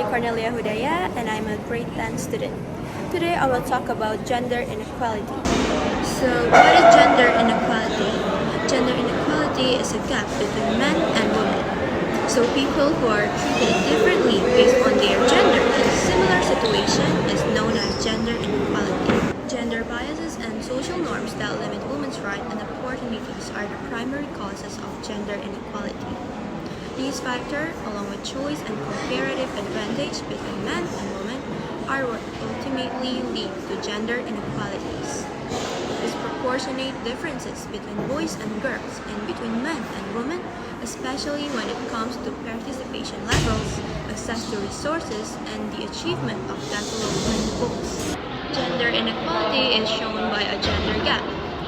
Cornelia Hudaya and I'm a grade 10 student. Today I will talk about gender inequality. So, what is gender inequality? Gender inequality is a gap between men and women. So, people who are treated differently based on their gender in a similar situation is known as gender inequality. Gender biases and social norms that limit women's rights and opportunities are the primary causes of gender inequality. These factors, along with choice and comparative advantage between men and women, are what ultimately lead to gender inequalities. Disproportionate differences between boys and girls and between men and women, especially when it comes to participation levels, access to resources, and the achievement of development goals. Gender inequality is shown by a gender gap.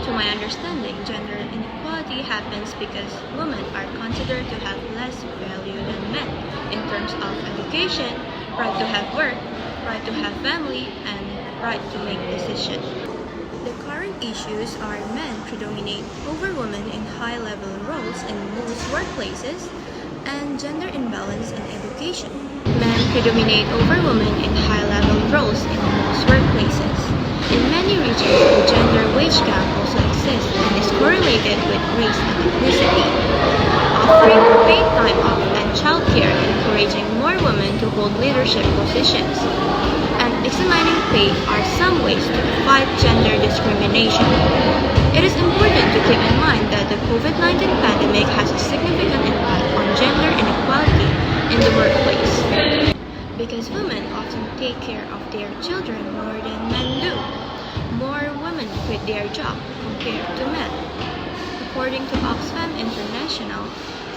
To my understanding, gender inequality happens because women are considered to have less value than men in terms of education, right to have work, right to have family, and right to make decisions. The current issues are men predominate over women in high-level roles in most workplaces and gender imbalance in education. Men predominate over women in high-level roles in most workplaces. In many regions, the gender wage gap also exists and is correlated with race and ethnicity. Offering paid time off and childcare, encouraging more women to hold leadership positions, and examining pay are some ways to fight gender discrimination. It is important to keep in mind that the COVID-19 pandemic has a significant impact on gender inequality in the workplace. Because women often take care of their children more than men do. More women quit their job compared to men. According to Oxfam International,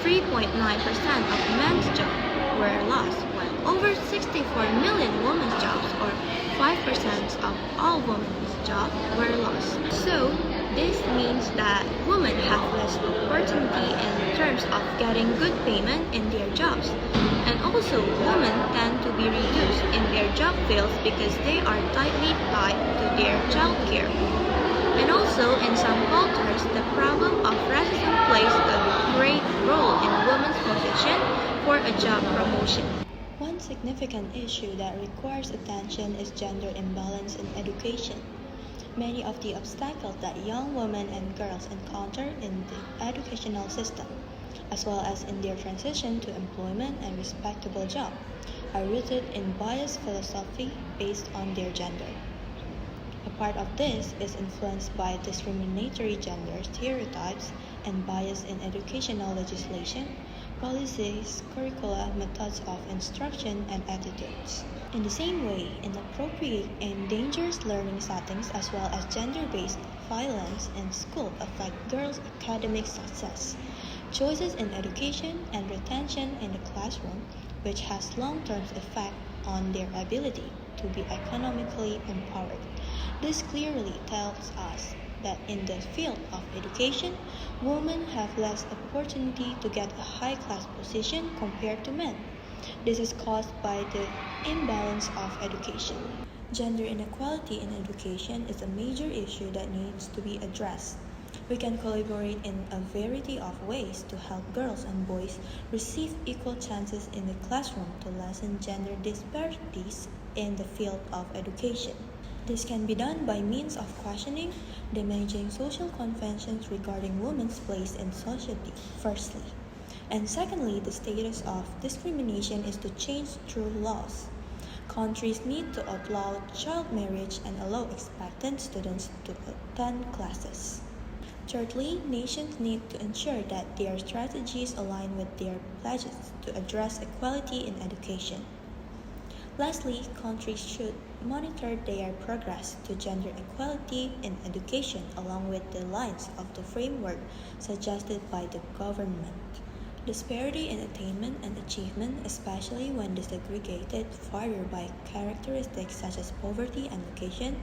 3.9% of men's jobs were lost, while over 64 million women's jobs, or 5% of all women's jobs, were lost. So, this means that women have less opportunity in terms of getting good payment in their jobs. And also, women tend to be reduced in their job fields because they are tightly tied to their childcare. And also, in some cultures, the problem of racism plays a great role in a woman's position for a job promotion. One significant issue that requires attention is gender imbalance in education. Many of the obstacles that young women and girls encounter in the educational system, as well as in their transition to employment and respectable job, are rooted in biased philosophy based on their gender. A part of this is influenced by discriminatory gender stereotypes and bias in educational legislation, policies, curricula, methods of instruction, and attitudes. In the same way, inappropriate and dangerous learning settings as well as gender-based violence in school affect girls' academic success, choices in education, and retention in the classroom, which has long-term effect on their ability to be economically empowered. This clearly tells us that in the field of education, women have less opportunity to get a high-class position compared to men. This is caused by the imbalance of education. Gender inequality in education is a major issue that needs to be addressed. We can collaborate in a variety of ways to help girls and boys receive equal chances in the classroom to lessen gender disparities in the field of education. This can be done by means of questioning, damaging social conventions regarding women's place in society, firstly. And secondly, the status of discrimination is to change through laws. Countries need to outlaw child marriage and allow expectant students to attend classes. Thirdly, nations need to ensure that their strategies align with their pledges to address equality in education. Lastly, countries should monitor their progress to gender equality in education along with the lines of the framework suggested by the government. Disparity in attainment and achievement, especially when disaggregated further by characteristics such as poverty and location,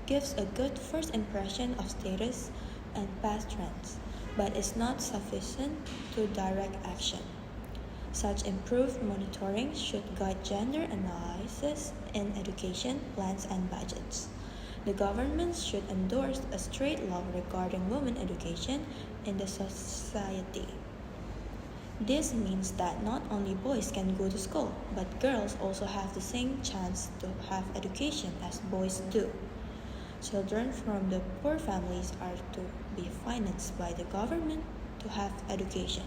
gives a good first impression of status and past trends, but is not sufficient to direct action. Such improved monitoring should guide gender analysis in education plans and budgets. The government should endorse a straight law regarding women education in the society. This means that not only boys can go to school, but girls also have the same chance to have education as boys do. Children from the poor families are to be financed by the government to have education,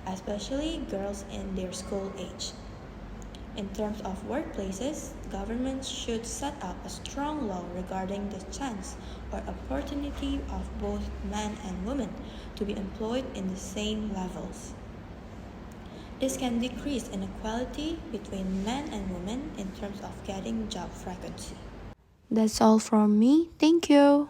especially girls in their school age. In terms of workplaces, governments should set up a strong law regarding the chance or opportunity of both men and women to be employed in the same levels. This can decrease inequality between men and women in terms of getting job frequency. That's all from me. Thank you.